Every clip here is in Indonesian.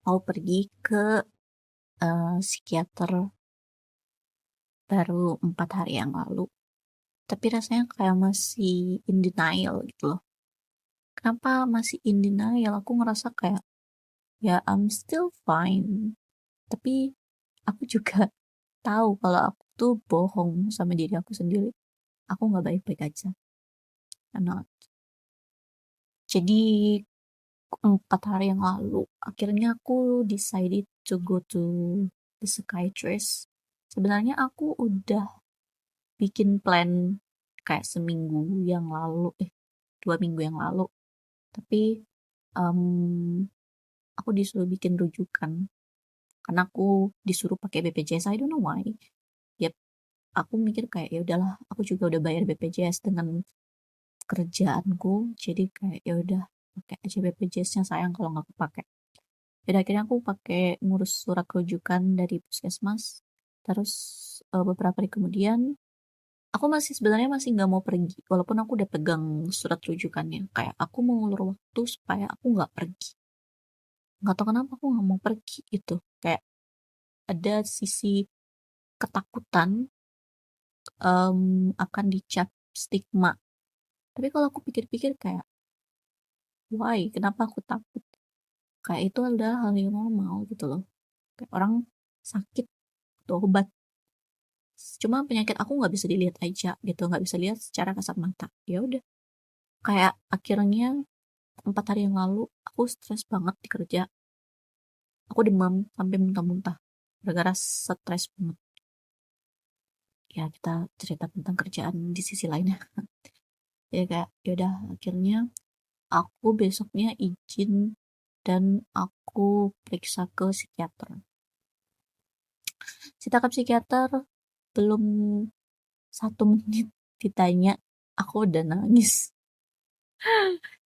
mau pergi ke psikiater baru 4 hari yang lalu. Tapi rasanya kayak masih in denial gitu loh. Kenapa masih in denial? Aku ngerasa kayak, ya I'm still fine. Tapi aku juga tahu kalau aku tuh bohong sama diri aku sendiri. Aku nggak baik-baik aja. I'm not. Jadi 4 hari yang lalu, akhirnya aku decided to go to the psychiatrist. Sebenarnya aku udah bikin plan kayak seminggu yang lalu, 2 minggu yang lalu. Tapi em, aku disuruh bikin rujukan karena aku disuruh pakai BPJS. I don't know why. Yep, aku mikir kayak ya udahlah, aku juga udah bayar BPJS dengan kerjaanku, jadi kayak ya udah pakai aja BPJS-nya, sayang kalau nggak kepake. Dan akhirnya aku pakai ngurus surat rujukan dari puskesmas. Terus beberapa hari kemudian aku sebenarnya masih nggak mau pergi walaupun aku udah pegang surat rujukannya. Kayak aku mau ngulur waktu supaya aku nggak pergi. Nggak tahu kenapa aku nggak mau pergi gitu. Kayak ada sisi ketakutan akan dicap stigma. Tapi kalau aku pikir-pikir kayak why? Kenapa aku takut? Kayak itu adalah hal yang normal gitu loh. Kayak orang sakit butuh obat. Cuma penyakit aku nggak bisa dilihat aja gitu, nggak bisa lihat secara kasat mata. Ya udah, kayak akhirnya 4 hari yang lalu aku stres banget di kerja. Aku demam sampai muntah-muntah gara-gara stres banget. Ya kita cerita tentang kerjaan di sisi lainnya. Ya kayak yaudah, akhirnya aku besoknya izin dan aku periksa ke psikiater. Si ke psikiater belum 1 menit ditanya, aku udah nangis.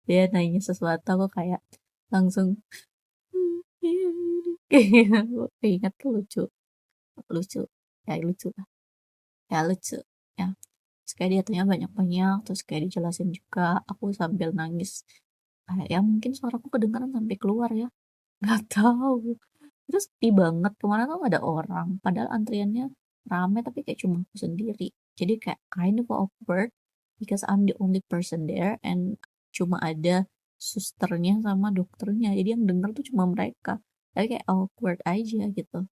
Dia nanya sesuatu aku kayak langsung kayak ingat tuh lucu lucu ya, lucu lah ya, lucu ya. Terus kayak dia tanya banyak-banyak, terus kayak dijelasin juga, aku sambil nangis. Kayak ya mungkin suaraku kedengaran sampai keluar ya, nggak tahu. Terus sepi banget, kemana tuh gak ada orang, padahal antriannya rame tapi kayak cuma aku sendiri. Jadi kayak kind of awkward because I'm the only person there and cuma ada susternya sama dokternya, jadi yang denger tuh cuma mereka. Tapi kayak awkward aja gitu.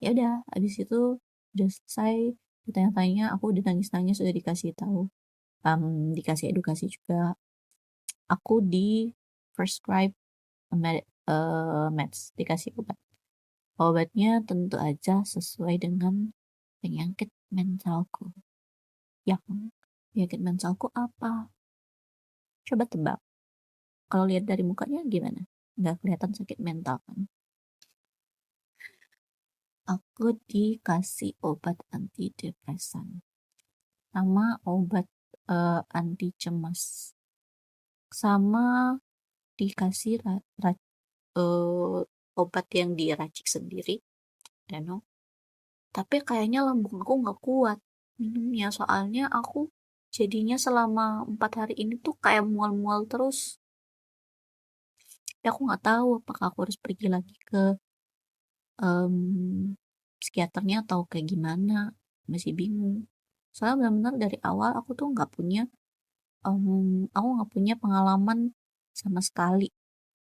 Ya udah, abis itu udah selesai ditanya-tanya, aku udah nangis-nangis, udah dikasih tahu, dikasih edukasi juga. Aku di prescribe meds, dikasih obat. Obatnya tentu aja sesuai dengan penyakit mentalku. Yang penyakit mentalku apa? Coba tebak. Kalau lihat dari mukanya gimana? Nggak kelihatan sakit mental kan? Aku dikasih obat antidepresan sama obat anti cemas, sama dikasih obat yang diracik sendiri, I don't know. Tapi kayaknya lambung aku nggak kuat minumnya, soalnya aku jadinya selama 4 hari ini tuh kayak mual-mual terus. Tapi aku nggak tahu apakah aku harus pergi lagi ke psikiaternya atau kayak gimana, masih bingung. Soalnya benar-benar dari awal aku nggak punya pengalaman sama sekali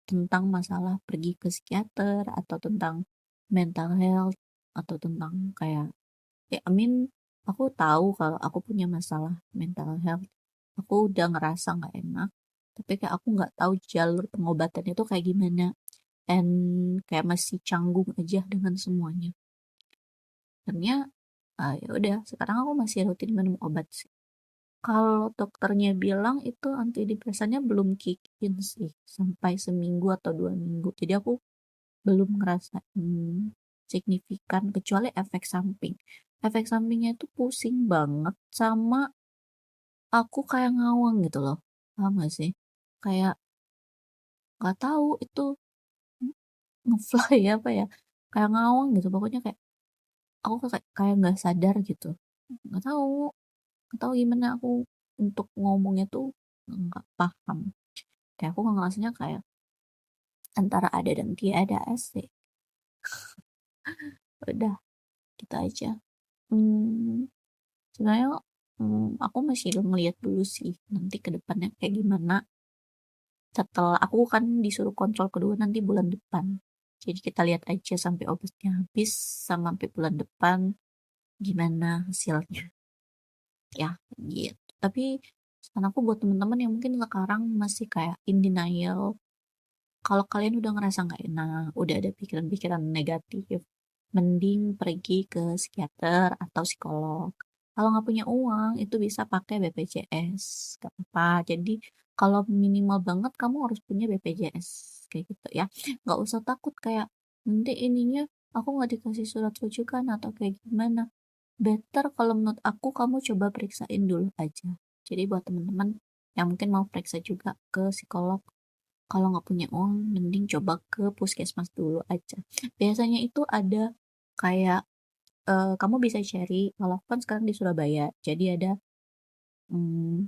tentang masalah pergi ke psikiater atau tentang mental health atau tentang kayak ya I mean, aku tahu kalau aku punya masalah mental health. Aku udah ngerasa nggak enak, tapi kayak aku nggak tahu jalur pengobatannya tuh kayak gimana, and kayak masih canggung aja dengan semuanya. Akhirnya ya udah, sekarang aku masih rutin minum obat sih. Kalau dokternya bilang itu antidepresannya belum kick in sih sampai seminggu atau 2 minggu. Jadi aku belum ngerasain signifikan kecuali efek samping. Efek sampingnya itu pusing banget sama aku kayak ngawang gitu loh. Paham gak sih? Kayak nggak tahu itu ngefly apa ya. Kayak ngawang gitu. Pokoknya kayak aku kayak nggak sadar gitu. Nggak tahu, nggak tahu gimana aku untuk ngomongnya tuh nggak paham. Kayak aku ngerasanya kayak antara ada dan tiada, asik. Udah, gitu aja. Sebenarnya aku masih ngeliat dulu sih nanti ke depannya kayak gimana. Setelah aku kan disuruh kontrol kedua nanti bulan depan. Jadi kita lihat aja sampai obatnya habis sama sampai bulan depan gimana hasilnya. Ya, gitu. Tapi saran aku buat teman-teman yang mungkin sekarang masih kayak in denial, kalau kalian udah ngerasa nggak enak, udah ada pikiran-pikiran negatif, mending pergi ke psikiater atau psikolog. Kalau nggak punya uang, itu bisa pakai BPJS. Gak apa-apa. Jadi kalau minimal banget kamu harus punya BPJS. Kayak gitu ya. Nggak usah takut kayak nanti ininya aku nggak dikasih surat rujukan atau kayak gimana. Better kalau menurut aku kamu coba periksain dulu aja. Jadi buat teman-teman yang mungkin mau periksa juga ke psikolog, kalau nggak punya uang mending coba ke puskesmas dulu aja. Biasanya itu ada kayak kamu bisa cari, kalau kan sekarang di Surabaya jadi ada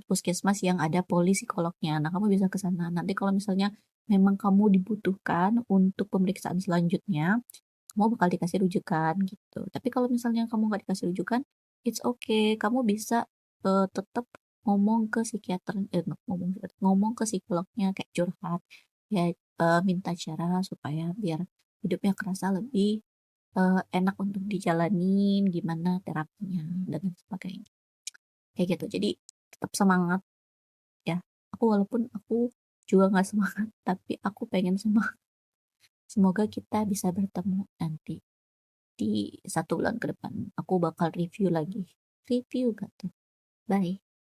puskesmas yang ada poli psikolognya. Nah kamu bisa ke sana nanti kalau misalnya memang kamu dibutuhkan untuk pemeriksaan selanjutnya, kamu bakal dikasih rujukan gitu. Tapi kalau misalnya kamu nggak dikasih rujukan, it's okay, kamu bisa tetap ngomong ke psikiater, ngomong ke psikolognya kayak curhat, ya minta cara supaya biar hidupnya kerasa lebih enak untuk dijalanin, gimana terapinya dan lain sebagainya. Kayak gitu. Jadi tetap semangat ya. Aku walaupun aku juga nggak semangat, tapi aku pengen semangat. Semoga kita bisa bertemu nanti di 1 bulan ke depan. Aku bakal review lagi. Review gak tuh? Bye.